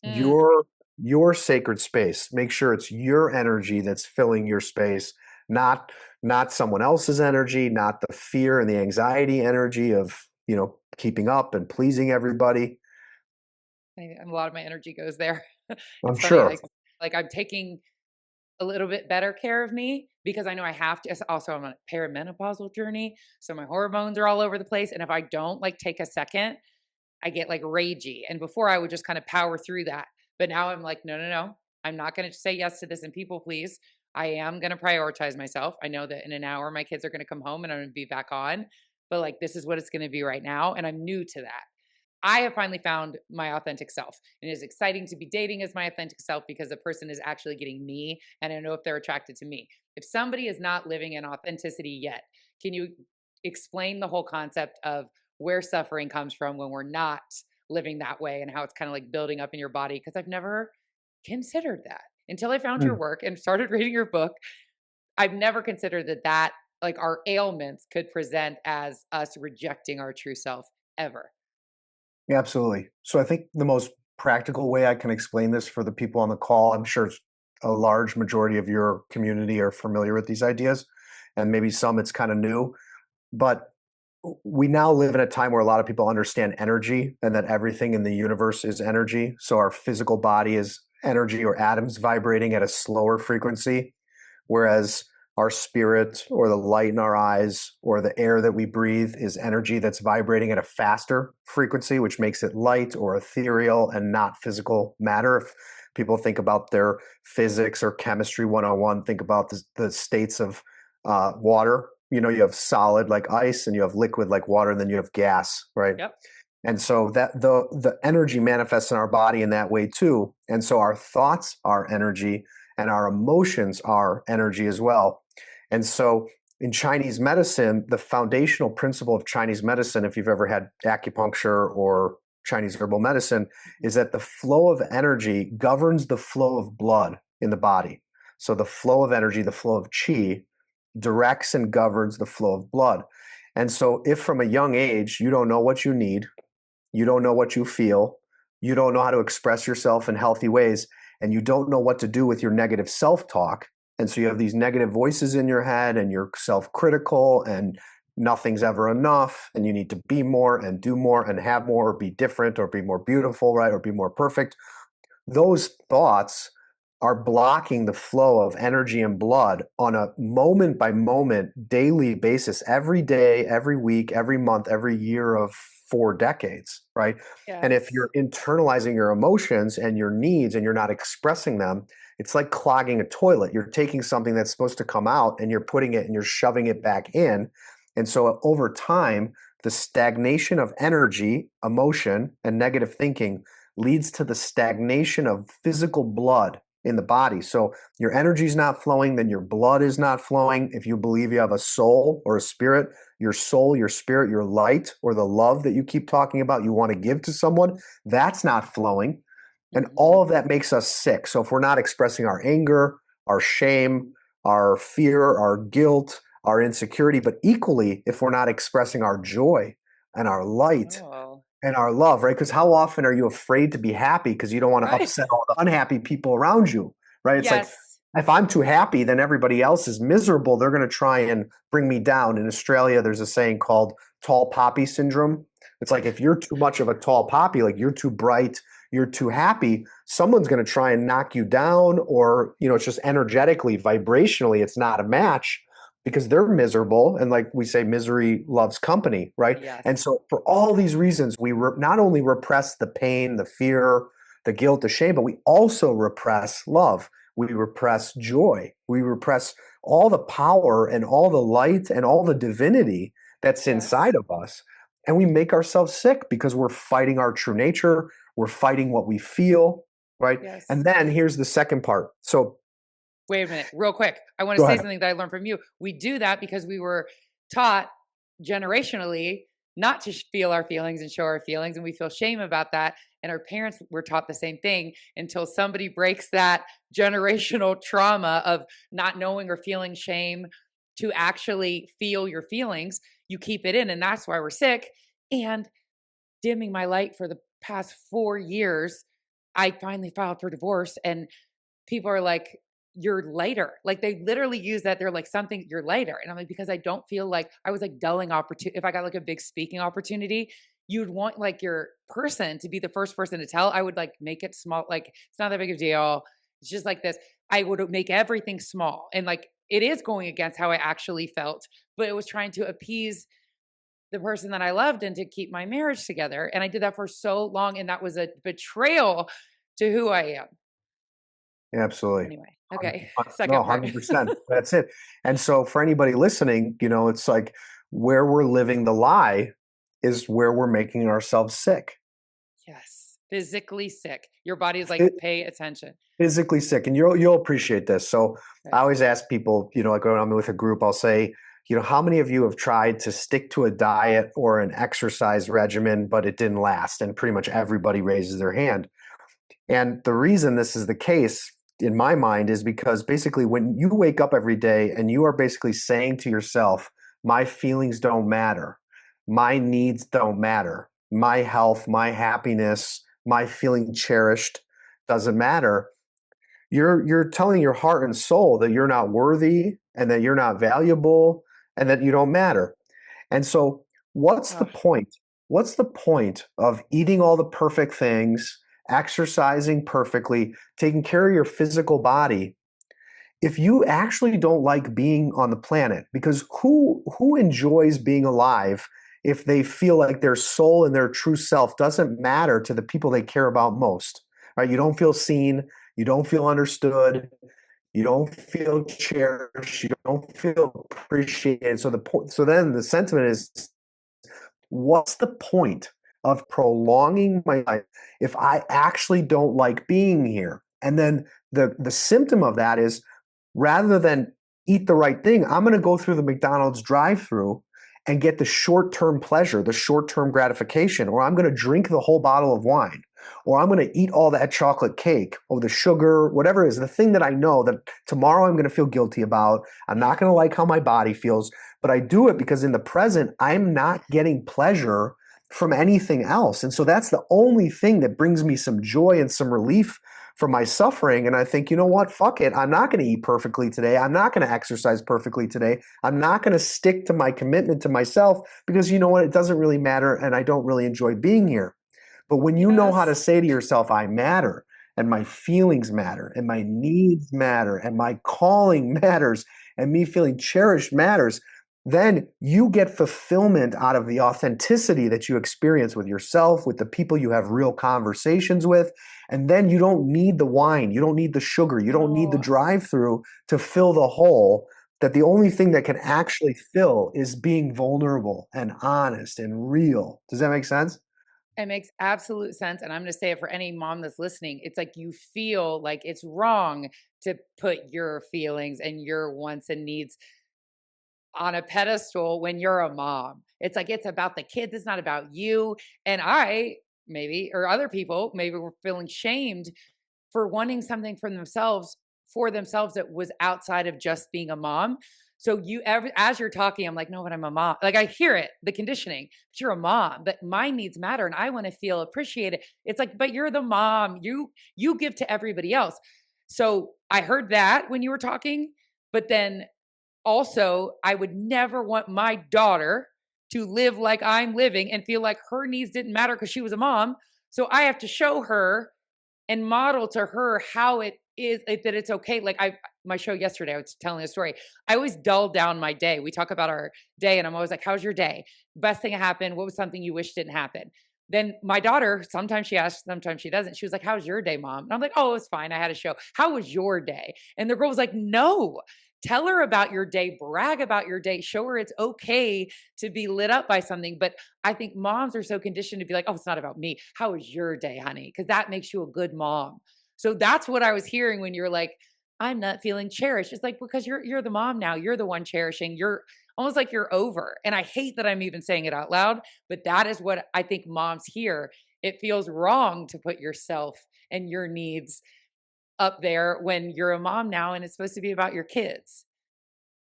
Mm. your your sacred space. Make sure it's your energy that's filling your space, not someone else's energy, not the fear and the anxiety energy of, keeping up and pleasing everybody. A lot of my energy goes there. I'm It's funny, sure. like I'm taking a little bit better care of me because I know I have to. Also, I'm on a perimenopausal journey, so my hormones are all over the place. And if I don't like take a second, I get like ragey. And before I would just kind of power through that. But now I'm like, no, no, no. I'm not going to say yes to this and people please. I am going to prioritize myself. I know that in an hour my kids are going to come home and I'm going to be back on. But like this is what it's going to be right now. And I'm new to that. I have finally found my authentic self. And it is exciting to be dating as my authentic self because the person is actually getting me and I know if they're attracted to me. If somebody is not living in authenticity yet, can you explain the whole concept of where suffering comes from when we're not living that way and how it's kind of like building up in your body? Because I've never considered that until I found your Mm, work and started reading your book. I've never considered that like our ailments could present as us rejecting our true self ever. absolutely. So I think the most practical way I can explain this for the people on the call, I'm sure a large majority of your community are familiar with these ideas, and maybe some it's kind of new, but we now live in a time where a lot of people understand energy and that everything in the universe is energy. So our physical body is energy or atoms vibrating at a slower frequency, whereas our spirit or the light in our eyes or the air that we breathe is energy that's vibrating at a faster frequency, which makes it light or ethereal and not physical matter. If people think about their physics or chemistry 101, think about the states of water. You have solid like ice and you have liquid like water, and then you have gas, right? Yep. And so that the energy manifests in our body in that way too. And so our thoughts are energy and our emotions are energy as well. And so in Chinese medicine, the foundational principle of Chinese medicine, if you've ever had acupuncture or Chinese herbal medicine, is that the flow of energy governs the flow of blood in the body. So the flow of energy, the flow of qi, directs and governs the flow of blood. And so if from a young age you don't know what you need, you don't know what you feel, you don't know how to express yourself in healthy ways, and you don't know what to do with your negative self-talk, and so you have these negative voices in your head and you're self-critical and nothing's ever enough and you need to be more and do more and have more or be different or be more beautiful, right, or be more perfect. Those thoughts are blocking the flow of energy and blood on a moment by moment daily basis, every day, every week, every month, every year of 4 decades, right? And if Yes. you're internalizing your emotions and your needs and you're not expressing them, it's like clogging a toilet. You're taking something that's supposed to come out and you're putting it and you're shoving it back in. And so over time, the stagnation of energy, emotion, and negative thinking leads to the stagnation of physical blood in the body. So your energy is not flowing, then your blood is not flowing. If you believe you have a soul or a spirit, your soul, your spirit, your light, or the love that you keep talking about, you want to give to someone, that's not flowing. And Hmm. all of that makes us sick. So if we're not expressing our anger, our shame, our fear, our guilt, our insecurity, but equally, if we're not expressing our joy and our light Oh, and our love, right? Because how often are you afraid to be happy because you don't want to right. upset all the unhappy people around you, right? It's like, Yes. if I'm too happy, then everybody else is miserable. They're going to try and bring me down. In Australia, there's a saying called tall poppy syndrome. It's like if you're too much of a tall poppy, like you're too bright, you're too happy, someone's going to try and knock you down, or, it's just energetically, vibrationally, it's not a match because they're miserable. And like we say, misery loves company, right? And Yes. so for all these reasons, we not only repress the pain, the fear, the guilt, the shame, but we also repress love. We repress joy. We repress all the power and all the light and all the divinity that's inside Yes. of us. And we make ourselves sick because we're fighting our true nature. We're fighting what we feel, right? And Yes. then here's the second part. So Wait a minute, real quick. I want to go say ahead. something that I learned from you. We do that because we were taught generationally not to feel our feelings and show our feelings, and we feel shame about that. And our parents were taught the same thing until somebody breaks that generational trauma of not knowing or feeling shame to actually feel your feelings. You keep it in, and that's why we're sick. And dimming my light for the past 4 years, I finally filed for divorce, and people are like, "You're lighter." Like, they literally use that. They're like, "Something, you're lighter." And I'm like, "Because I don't feel like," I was like dulling opportunity. If I got like a big speaking opportunity, you'd want like your person to be the first person to tell. I would like make it small. Like, it's not that big of a deal. It's just like this. I would make everything small. And like, it is going against how I actually felt, but it was trying to appease the person that I loved and to keep my marriage together. And I did that for so long. And that was a betrayal to who I am. Absolutely. Anyway, okay. No, Second part. 100%. That's it. And so for anybody listening, it's like where we're living the lie is where we're making ourselves sick. Yes. Physically sick. Your body is like, Phy- pay attention. Physically sick. And you'll appreciate this. So I Okay. always ask people, like when I'm with a group, I'll say, how many of you have tried to stick to a diet or an exercise regimen, but it didn't last? And pretty much everybody raises their hand. And the reason this is the case in my mind is because basically when you wake up every day and you are basically saying to yourself, my feelings don't matter, my needs don't matter, my health, my happiness, my feeling cherished doesn't matter. You're telling your heart and soul that you're not worthy and that you're not valuable and that you don't matter. And so, what's the Ugh. point? What's the point of eating all the perfect things, exercising perfectly, taking care of your physical body if you actually don't like being on the planet? Because who enjoys being alive if they feel like their soul and their true self doesn't matter to the people they care about most? Right? You don't feel seen, you don't feel understood, you don't feel cherished, you don't feel appreciated. So then the sentiment is, what's the point of prolonging my life if I actually don't like being here? And then the symptom of that is, rather than eat the right thing, I'm going to go through the McDonald's drive-through and get the short-term pleasure, the short-term gratification, or I'm going to drink the whole bottle of wine, or I'm going to eat all that chocolate cake or the sugar, whatever it is, the thing that I know that tomorrow I'm going to feel guilty about. I'm not going to like how my body feels, but I do it because in the present, I'm not getting pleasure from anything else. And so that's the only thing that brings me some joy and some relief from my suffering. And I think, you know what? Fuck it. I'm not going to eat perfectly today. I'm not going to exercise perfectly today. I'm not going to stick to my commitment to myself because you know what? It doesn't really matter. And I don't really enjoy being here. But when you know how to Yes. say to yourself, I matter, and my feelings matter, and my needs matter, and my calling matters, and me feeling cherished matters, then you get fulfillment out of the authenticity that you experience with yourself, with the people you have real conversations with. And then you don't need the wine, you don't need the sugar, you don't need the No, drive through to fill the hole. That the only thing that can actually fill is being vulnerable and honest and real. Does that make sense? it makes absolute sense. And I'm going to say it for any mom that's listening. It's like you feel like it's wrong to put your feelings and your wants and needs on a pedestal when you're a mom. It's like it's about the kids, it's not about you. And I, maybe, or other people, maybe were feeling shamed for wanting something from themselves for themselves that was outside of just being a mom. So as you're talking, I'm like, no, but I'm a mom. Like I hear it, the conditioning, but you're a mom, but my needs matter and I want to feel appreciated. It's like, but you're the mom. You give to everybody else. So I heard that when you were talking, but then also, I would never want my daughter to live like I'm living and feel like her needs didn't matter because she was a mom. So I have to show her and model to her how it is that it's okay. Like my show yesterday, I was telling a story. I always dull down my day. We talk about our day, and I'm always like, "How's your day? Best thing that happened? What was something you wish didn't happen?" Then my daughter, sometimes she asks, sometimes she doesn't. She was like, "How's your day, mom?" And I'm like, "Oh, it's fine. I had a show. How was your day?" And the girl was like, "No, tell her about your day, brag about your day, show her it's okay to be lit up by something." But I think moms are so conditioned to be like, "Oh, it's not about me. How was your day, honey?" Because that makes you a good mom. So that's what I was hearing when you're like, "I'm not feeling cherished." It's like, because you're the mom now. You're the one cherishing. You're almost like you're over. And I hate that I'm even saying it out loud, but that is what I think moms hear. It feels wrong to put yourself and your needs up there when you're a mom now and it's supposed to be about your kids.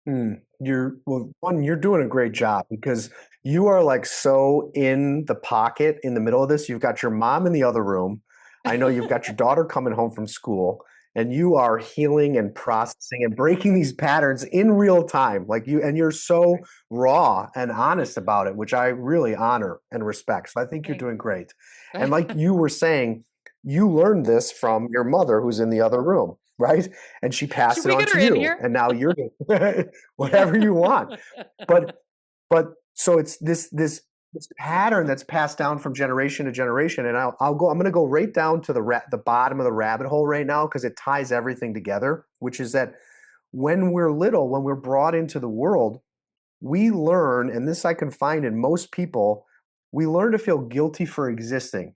You're well, one, you're doing a great job because you are like so in the pocket in the middle of this. You've got your mom in the other room. I know you've got your daughter coming home from school, and you are healing and processing and breaking these patterns in real time. Like you, and you're so Right. raw and honest about it, which I really honor and respect. So I think you're Thank doing great. And you. like you were saying, you learned this from your mother who's in the other room, right? And she Should passed it we on get her to in you, here? and now you're Yeah. whatever you want. But so it's this pattern that's passed down from generation to generation, and I'm going to go right down to the bottom of the rabbit hole right now because it ties everything together, which is that when we're little, when we're brought into the world, we learn, and this I can find in most people, we learn to feel guilty for existing.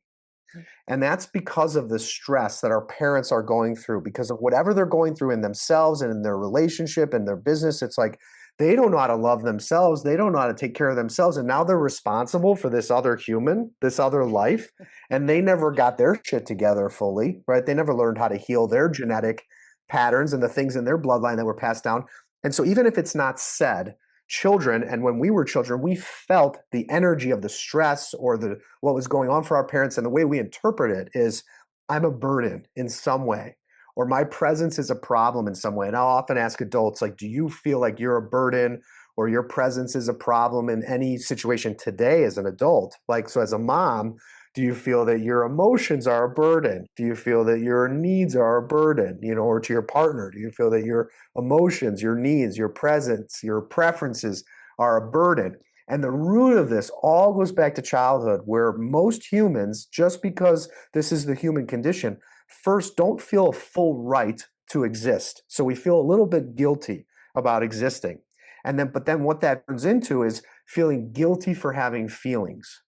And that's because of the stress that our parents are going through, because of whatever they're going through in themselves and in their relationship and their business. It's like they don't know how to love themselves. They don't know how to take care of themselves. And now they're responsible for this other human, this other life. And they never got their shit together fully, right? They never learned how to heal their genetic patterns and the things in their bloodline that were passed down. And so, even if it's not said, children, and when we were children, we felt the energy of the stress or the what was going on for our parents, and the way we interpret it is I'm a burden in some way, or my presence is a problem in some way. And I'll often ask adults, like, do you feel like you're a burden or your presence is a problem in any situation today as an adult? Like, so as a mom, do you feel that your emotions are a burden? Do you feel that your needs are a burden, or to your partner? Do you feel that your emotions, your needs, your presence, your preferences are a burden? And the root of this all goes back to childhood, where most humans, just because this is the human condition, first don't feel a full right to exist. So we feel a little bit guilty about existing. But then what that turns into is feeling guilty for having feelings,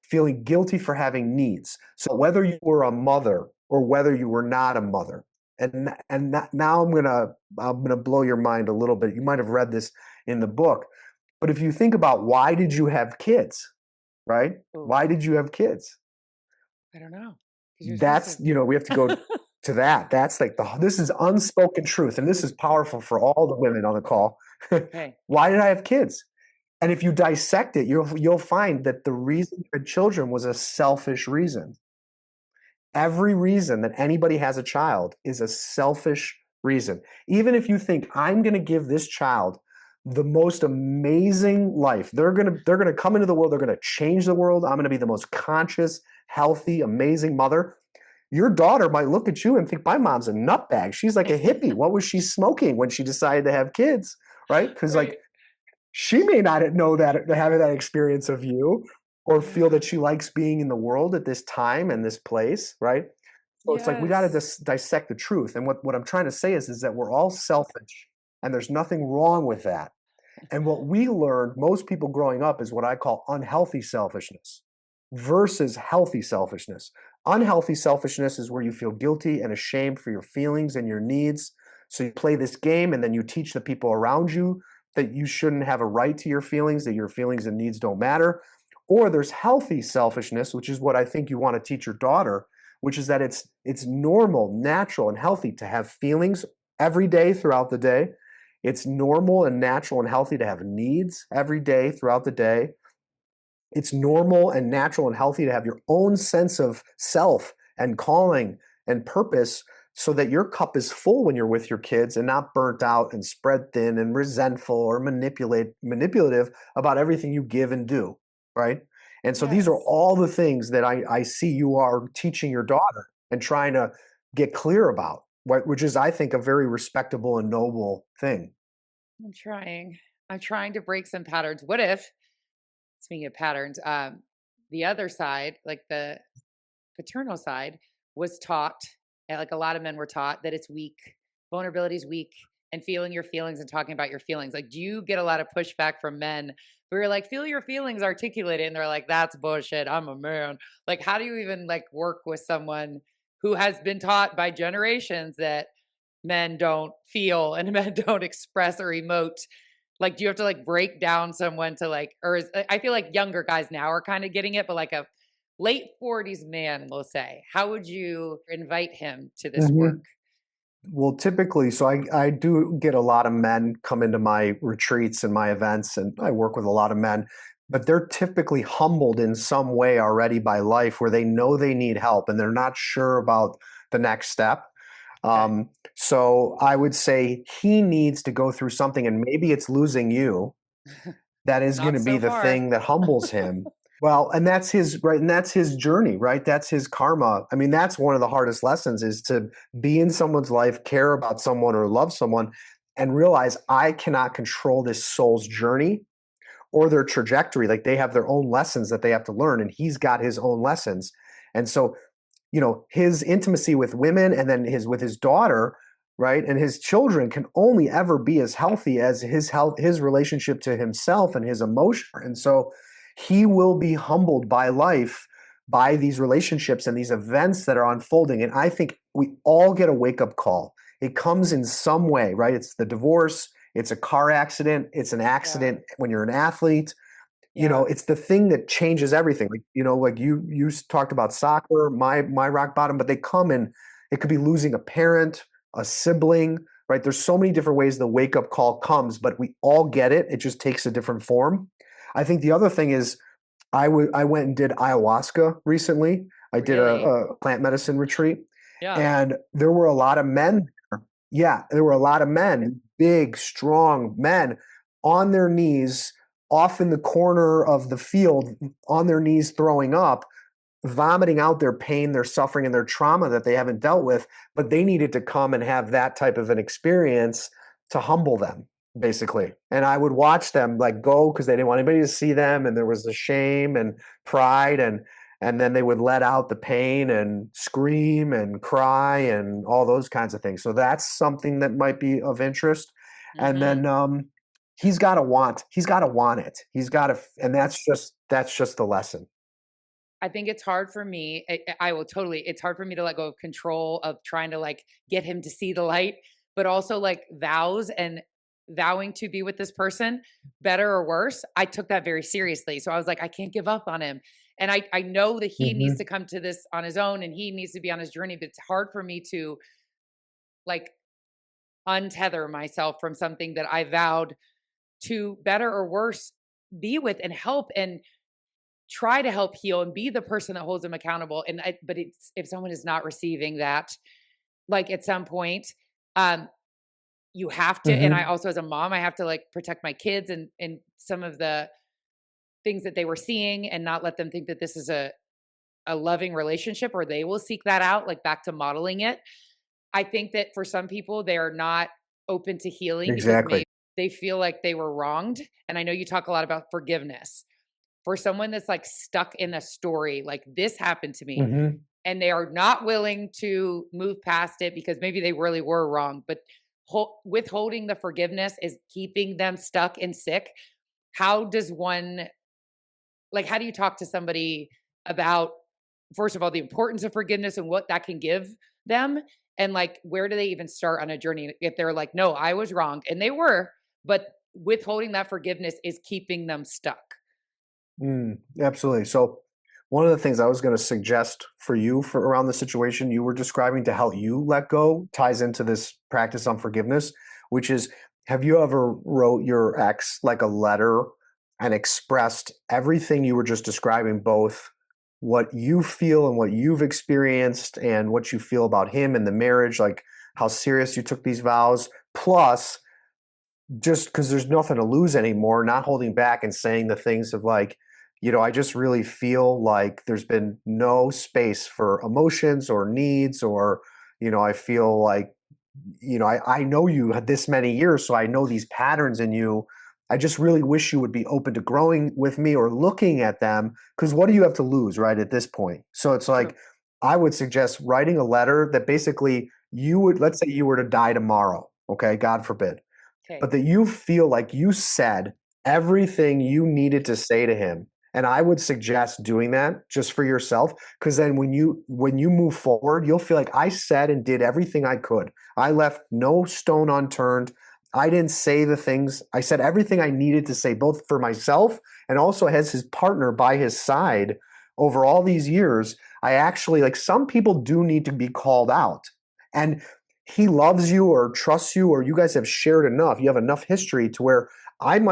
feeling guilty for having needs. So whether you were a mother or whether you were not a mother, now I'm gonna blow your mind a little bit. You might have read this in the book, but if you think about why did you have kids, right? Oh, Why did you have kids? I don't know. Because you're supposed That's, to. we have to go to that. That's like this is unspoken truth, and this is powerful for all the women on the call. Okay. Why did I have kids? And if you dissect it, you'll find that the reason you had children was a selfish reason. Every reason that anybody has a child is a selfish reason. Even if you think I'm going to give this child the most amazing life, they're going to come into the world, they're going to change the world. I'm going to be the most conscious, healthy, amazing mother. Your daughter might look at you and think, my mom's a nutbag. She's like a hippie. What was she smoking when she decided to have kids? Right? Because like Right. she may not know that, having that experience of you, or feel Yeah. that she likes being in the world at this time and this place, right? So it's like we got to Yes. dissect the truth. And what I'm trying to say is that we're all selfish, and there's nothing wrong with that. And what we learned, most people growing up, is what I call unhealthy selfishness versus healthy selfishness. Unhealthy selfishness is where you feel guilty and ashamed for your feelings and your needs. So you play this game, and then you teach the people around you that you shouldn't have a right to your feelings, that your feelings and needs don't matter. Or there's healthy selfishness, which is what I think you want to teach your daughter, which is that it's normal, natural, and healthy to have feelings every day throughout the day. It's normal and natural and healthy to have needs every day throughout the day. It's normal and natural and healthy to have your own sense of self and calling and purpose, so that your cup is full when you're with your kids and not burnt out and spread thin and resentful or manipulative about everything you give and do, right? And so these are Yes. all the things that I see you are teaching your daughter. and trying to get clear about, which is, I think, a very respectable and noble thing. I'm trying. I'm trying to break some patterns. What if, speaking of patterns, the other side, like the paternal side, was taught, and like a lot of men were taught, that it's weak, vulnerability is weak, and feeling your feelings and talking about your feelings. Like, do you get a lot of pushback from men who are like, feel your feelings, articulate it, and they're like, that's bullshit. I'm a man. Like, how do you even like work with someone who has been taught by generations that men don't feel and men don't express or emote? Like, do you have to like break down someone to like, or I feel like younger guys now are kind of getting it, but like a late 40s man, we'll say, how would you invite him to this work? Mhm. Well, typically, so I do get a lot of men come into my retreats and my events, and I work with a lot of men, but they're typically humbled in some way already by life where they know they need help and they're not sure about the next step. Okay. So I would say he needs to go through something, and maybe it's losing you that is going Not to be so the far. thing that humbles him. Well, and that's his right, and that's his journey, right? That's his karma. I mean, that's one of the hardest lessons is to be in someone's life, care about someone or love someone, and realize I cannot control this soul's journey or their trajectory. Like they have their own lessons that they have to learn, and he's got his own lessons. And so his intimacy with women and then his with his daughter, right, and his children can only ever be as healthy as his relationship to himself and his emotion. And so he will be humbled by life, by these relationships and these events that are unfolding. And I think we all get a wake-up call. It comes in some way, right? It's the divorce, it's a car accident, it's an Yeah. accident when you're an athlete. Yeah. It's the thing that changes everything. Like, like you talked about soccer, my rock bottom, but they come in, it could be losing a parent, a sibling, right? There's so many different ways the wake up call comes, but we all get it. It just takes a different form. I think the other thing is I went and did ayahuasca recently. I did Really? a plant medicine retreat, Yeah. and there were a lot of men there. Yeah, there were a lot of men, big, strong men on their knees, off in the corner of the field, on their knees, throwing up, vomiting out their pain, their suffering, and their trauma that they haven't dealt with. But they needed to come and have that type of an experience to humble them, basically. And I would watch them like go because they didn't want anybody to see them, and there was the shame and pride, and then they would let out the pain and scream and cry and all those kinds of things. So that's something that might be of interest. And Hmm. then he's got to want it. He's got to, and that's just the lesson. I think it's hard for me. I will totally, it's hard for me to let go of control of trying to like get him to see the light, but also like vows and vowing to be with this person, better or worse. I took that very seriously. So I was like, I can't give up on him. And I know that he needs Hmm. to come to this on his own and he needs to be on his journey, but it's hard for me to like untether myself from something that I vowed to, better or worse, be with and help and try to help heal and be the person that holds them accountable. But it's, if someone is not receiving that, like at some point, um, you have to. And I Hmm. also, as a mom, I have to like protect my kids and some of the things that they were seeing, and not let them think that this is a loving relationship, or they will seek that out. Like back to modeling it. I think that for some people, they are not open to healing because Exactly. maybe they feel like they were wronged. And I know you talk a lot about forgiveness. For someone that's like stuck in a story, like this happened to me, Hmm. and they are not willing to move past it because maybe they really were wrong, but withholding the forgiveness is keeping them stuck and sick. How does one, like, how do you talk to somebody about, first of all, the importance of forgiveness and what that can give them? And like, where do they even start on a journey if they're like, no, I was wrong, and they were, but withholding that forgiveness is keeping them stuck? Absolutely. So, one of the things I was going to suggest for you for around the situation you were describing to help you let go ties into this practice on forgiveness, which is, have you ever wrote your ex like a letter and expressed everything you were just describing, both what you feel and what you've experienced and what you feel about him and the marriage, like how serious you took these vows, plus just because there's nothing to lose anymore, not holding back and saying the things of like, I just really feel like there's been no space for emotions or needs, or, I feel like, I know you had this many years, so I know these patterns in you. I just really wish you would be open to growing with me or looking at them, because what do you have to lose, right, at this point? So it's True. like, I would suggest writing a letter that basically you would, let's say you were to die tomorrow, okay, God forbid, Okay. but that you feel like you said everything you needed to say to him. And I would suggest doing that just for yourself, because then when you move forward, you'll feel like I said and did everything I could. I left no stone unturned. I didn't say the things. I said everything I needed to say, both for myself and also as his partner by his side over all these years. I actually, like, some people do need to be called out. And he loves you or trusts you, or you guys have shared enough. You have enough history to where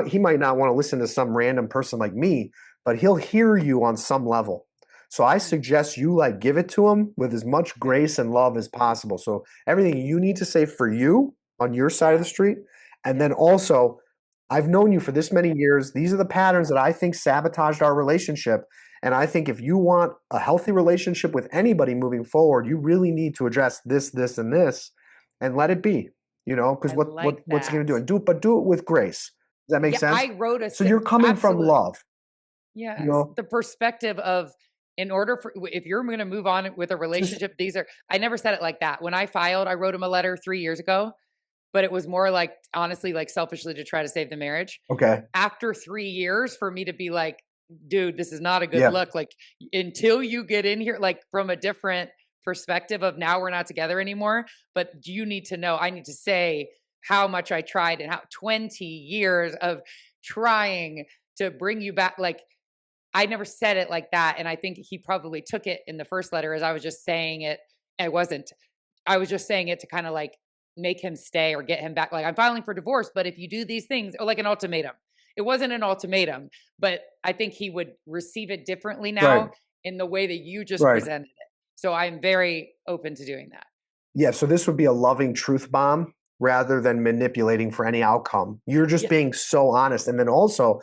he might not want to listen to some random person like me, but he'll hear you on some level. So I Mm. suggest you, like, give it to him with as much Okay. grace and love as possible. So everything you need to say for you on your side of the Yeah. street. And Yeah. then also, I've known you for this many years. These are the patterns that I think sabotaged our relationship. And I think if you want a healthy relationship with anybody moving forward, you really need to address this, this, and this, and let it be. Because I like what's it going that. to do? And do it with grace. Does that make Yeah, sense? I wrote So you're coming from absolutely. love. You Yes, know, the perspective of, in order for, if you're going to move on with a just relationship, these are, I never said it like that. When I filed, I wrote him a letter 3 years ago, but it was more like, honestly, like selfishly to try to save the marriage. okay. After 3 years for me to be like, dude, this is not a good Yeah, look. Like, until you get in here, like from a different perspective of, now we're not together anymore, but you need to know, I need to say how much I tried and how 20 years of trying to bring you back. Like, I never said it like that, and I think he probably took it in the first letter as I was just saying it. It wasn't. I was just saying it to kind of like make him stay or get him back. Like, I'm filing for divorce, but if you do these things, or like an ultimatum. It wasn't an ultimatum, but I think he would receive it differently right, now in the way that you just right. presented it. So I'm very open to doing that. Yeah, so this would be a loving truth bomb rather than manipulating for any outcome. You're just Yeah. being so honest. And then also,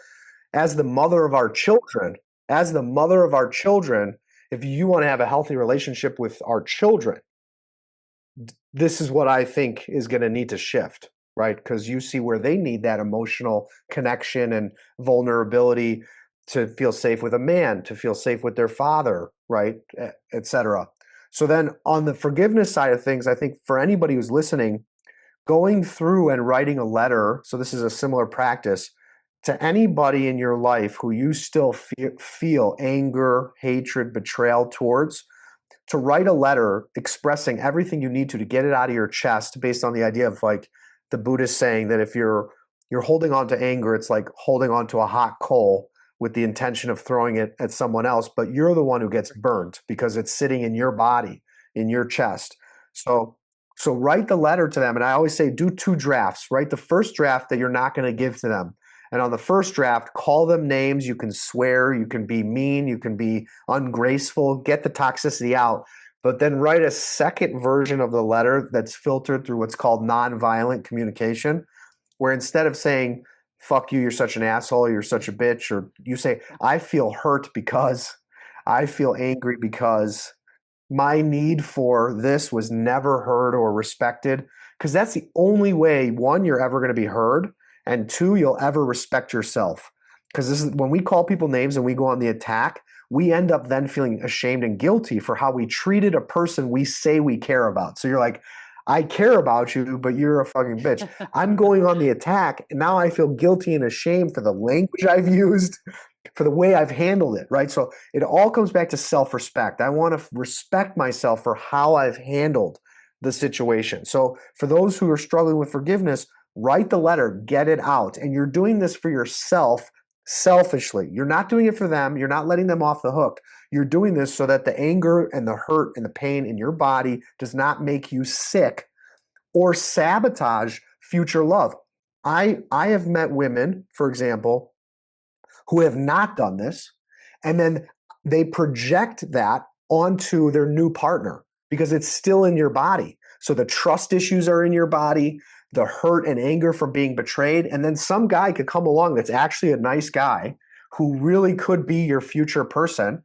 as the mother of our children, as the mother of our children, if you want to have a healthy relationship with our children, this is what I think is going to need to shift, right? Because you see where they need that emotional connection and vulnerability to feel safe with a man, to feel safe with their father, right? Et cetera. So then on the forgiveness side of things, I think for anybody who's listening, going through and writing a letter, so this is a similar practice, to anybody in your life who you still feel anger, hatred, betrayal towards, to write a letter expressing everything you need to get it out of your chest, based on the idea of, like, the Buddhist saying that if you're holding on to anger, it's like holding on to a hot coal with the intention of throwing it at someone else, but you're the one who gets burnt because it's sitting in your body, in your chest. So write the letter to them, and I always say do two drafts. Write the first draft that you're not going to give to them, and on the first draft, call them names. You can swear, you can be mean, you can be ungraceful, get the toxicity out. But then write a second version of the letter that's filtered through what's called nonviolent communication, where instead of saying, fuck you, you're such an asshole, you're such a bitch, or you say, I feel hurt because, I feel angry because my need for this was never heard or respected. Because that's the only way, one, you're ever going to be heard, and two, you'll ever respect yourself. Because this is when we call people names and we go on the attack, we end up then feeling ashamed and guilty for how we treated a person we say we care about. So you're like, I care about you, but you're a fucking bitch. I'm going on the attack, and now I feel guilty and ashamed for the language I've used, for the way I've handled it, right? So it all comes back to self-respect. I want to respect myself for how I've handled the situation. So for those who are struggling with forgiveness, write the letter, get it out. And you're doing this for yourself selfishly. You're not doing it for them. You're not letting them off the hook. You're doing this so that the anger and the hurt and the pain in your body does not make you sick or sabotage future love. I have met women, for example, who have not done this, and then they project that onto their new partner because it's still in your body. So the trust issues are in your body, the hurt and anger from being betrayed, and then some guy could come along that's actually a nice guy, who really could be your future person,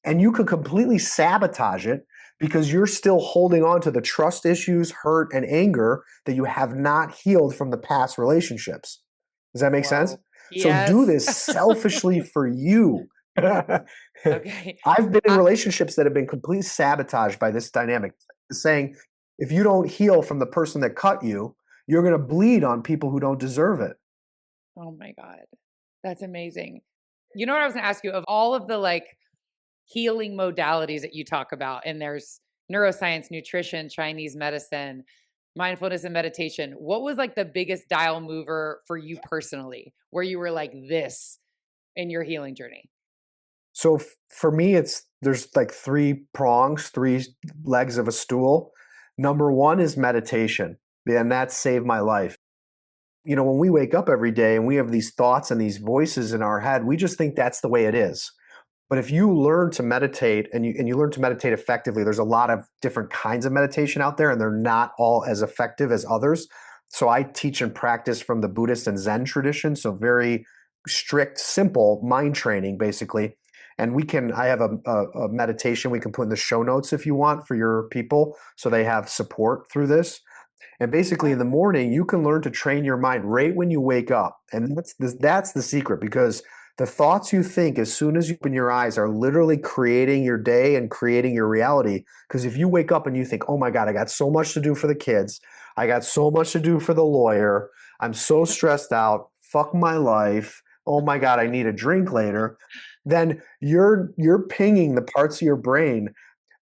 and you could completely sabotage it because you're still holding on to the trust issues, hurt, and anger that you have not healed from the past relationships. Does that make sense? Whoa. So do Yes. this selfishly for you. Okay. I've been in I, relationships that have been completely sabotaged by this dynamic, saying if you don't heal from the person that cut you, you're going to bleed on people who don't deserve it. oh my God. That's amazing. You know what I was going to ask you? Of all of the like healing modalities that you talk about, and there's neuroscience, nutrition, Chinese medicine, mindfulness, and meditation, what was like the biggest dial mover for you personally, where you were like this in your healing journey? So for me, there's like three prongs, three legs of a stool. Number one is meditation, and that saved my life. You know, when we wake up every day and we have these thoughts and these voices in our head, we just think that's the way it is. But if you learn to meditate and you learn to meditate effectively, there's a lot of different kinds of meditation out there, and they're not all as effective as others. So I teach and practice from the Buddhist and Zen tradition. So very strict, simple mind training, basically. And I have a meditation we can put in the show notes if you want for your people, so they have support through this. And basically, Okay. in the morning, you can learn to train your mind right when you wake up. And that's the secret, because the thoughts you think as soon as you open your eyes are literally creating your day and creating your reality. Because if you wake up and you think, oh my God, I got so much to do for the kids, I got so much to do for the lawyer, I'm so stressed out, fuck my life, oh my God, I need a drink later, then you're pinging the parts of your brain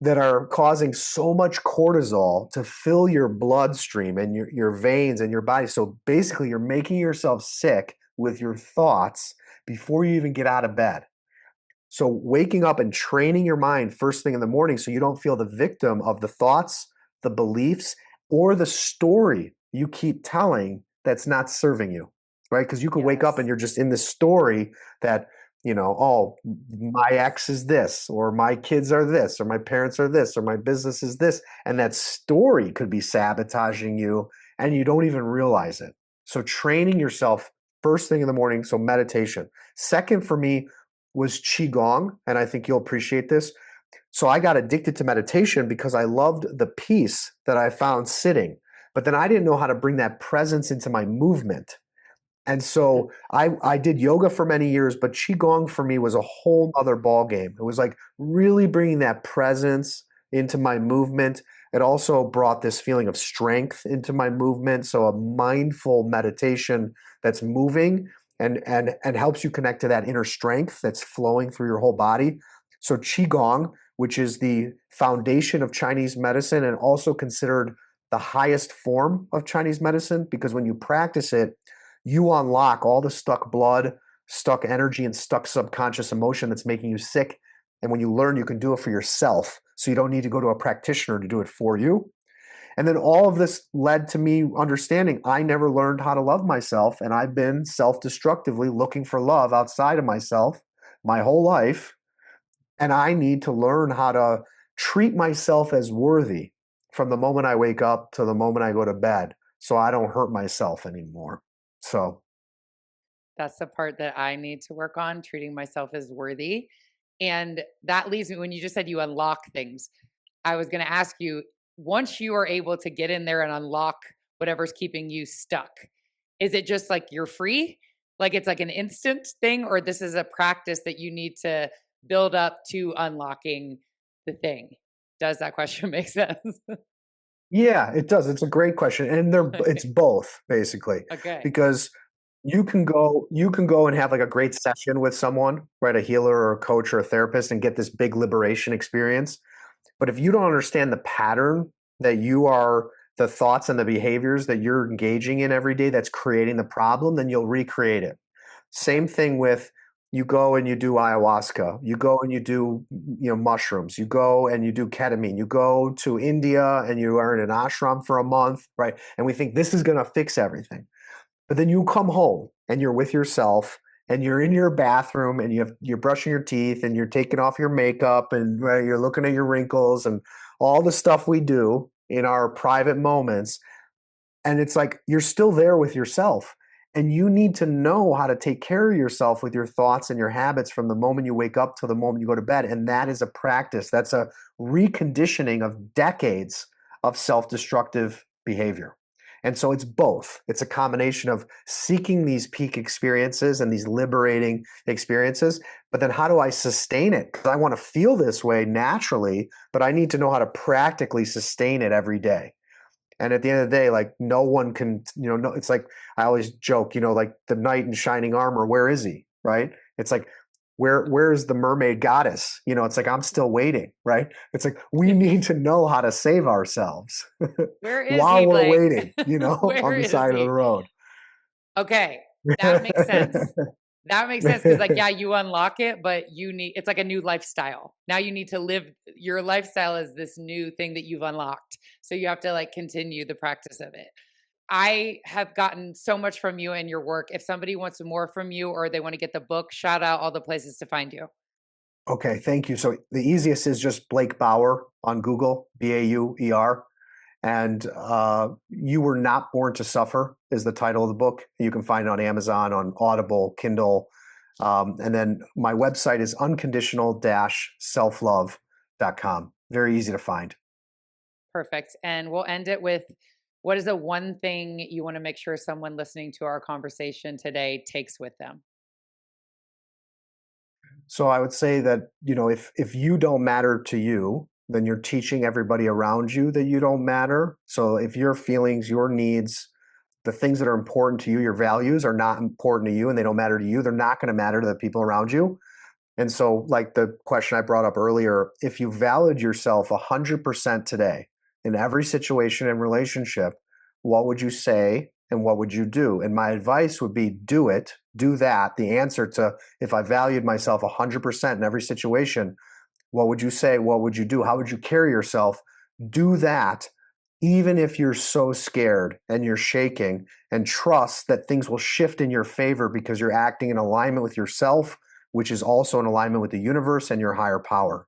that are causing so much cortisol to fill your bloodstream and your veins and your body. So basically, you're making yourself sick with your thoughts before you even get out of bed. So waking up and training your mind first thing in the morning so you don't feel the victim of the thoughts, the beliefs, or the story you keep telling that's not serving you, right? Because you could wake up and Yes. you're just in this story that, oh, my ex is this, or my kids are this, or my parents are this, or my business is this. And that story could be sabotaging you and you don't even realize it. So training yourself first thing in the morning, so meditation. Second for me was qigong, and I think you'll appreciate this. So I got addicted to meditation because I loved the peace that I found sitting, but then I didn't know how to bring that presence into my movement. And so I did yoga for many years, but qigong for me was a whole other ball game. It was like really bringing that presence into my movement. It also brought this feeling of strength into my movement. So a mindful meditation that's moving and helps you connect to that inner strength that's flowing through your whole body. So qigong, which is the foundation of Chinese medicine and also considered the highest form of Chinese medicine, because when you practice it, you unlock all the stuck blood, stuck energy, and stuck subconscious emotion that's making you sick. And when you learn, you can do it for yourself. So you don't need to go to a practitioner to do it for you. And then all of this led to me understanding I never learned how to love myself. And I've been self destructively looking for love outside of myself my whole life. And I need to learn how to treat myself as worthy from the moment I wake up to the moment I go to bed so I don't hurt myself anymore. So, That's the part that I need to work on, treating myself as worthy. And that leaves me, when you just said you unlock things, I was going to ask you, once you are able to get in there and unlock whatever's keeping you stuck, is it just like you're free? Like it's like an instant thing, or this is a practice that you need to build up to unlocking the thing? Does that question make sense? yeah, it does. It's a great question. And it's both basically, Okay. because you can go and have like a great session with someone, right? A healer or a coach or a therapist and get this big liberation experience. But if you don't understand the pattern that the thoughts and the behaviors that you're engaging in every day that's creating the problem, then you'll recreate it. Okay. Same thing with you go and you do ayahuasca, you go and you do mushrooms, you go and you do ketamine, you go to India and you are in an ashram for a month, right? And we think this is going to fix everything. But then you come home and you're with yourself and you're in your bathroom and you're brushing your teeth and you're taking off your makeup and right, you're looking at your wrinkles and all the stuff we do in our private moments. And it's like you're still there with yourself. And you need to know how to take care of yourself with your thoughts and your habits from the moment you wake up to the moment you go to bed. And that is a practice. That's a reconditioning of decades of self-destructive behavior. And so it's both. It's a combination of seeking these peak experiences and these liberating experiences, but then how do I sustain it? Because I want to feel this way naturally, but I need to know how to practically sustain it every day. And at the end of the day, like no one can, no, it's like I always joke, like the knight in shining armor, where is he? Right? It's like, where is the mermaid goddess? It's like I'm still waiting, right? It's like we need to know how to save ourselves Where is he, while we're Blake? waiting, Where on the is side of the he? road. Okay, that makes sense. That makes sense because, like, yeah, you unlock it, but it's like a new lifestyle. Now you need to live your lifestyle as this new thing that you've unlocked. So you have to like continue the practice of it. I have gotten so much from you and your work. If somebody wants more from you or they want to get the book, shout out all the places to find you. Okay, thank you. So the easiest is just Blake Bauer on Google, Bauer. And You Were Not Born to Suffer is the title of the book. You can find it on Amazon, on Audible, Kindle. And then my website is unconditional-selflove.com. Very easy to find. Perfect. And we'll end it with, what is the one thing you want to make sure someone listening to our conversation today takes with them? So I would say that, if you don't matter to you, then you're teaching everybody around you that you don't matter. So if your feelings, your needs, the things that are important to you, your values are not important to you and they don't matter to you, they're not going to matter to the people around you. And so, like the question I brought up earlier, if you valued yourself 100% today in every situation and relationship, what would you say and what would you do? And my advice would be do it, do that. The answer to if I valued myself 100% in every situation, what would you say? What would you do? How would you carry yourself? Do that, even if you're so scared and you're shaking, and trust that things will shift in your favor because you're acting in alignment with yourself, which is also in alignment with the universe and your higher power.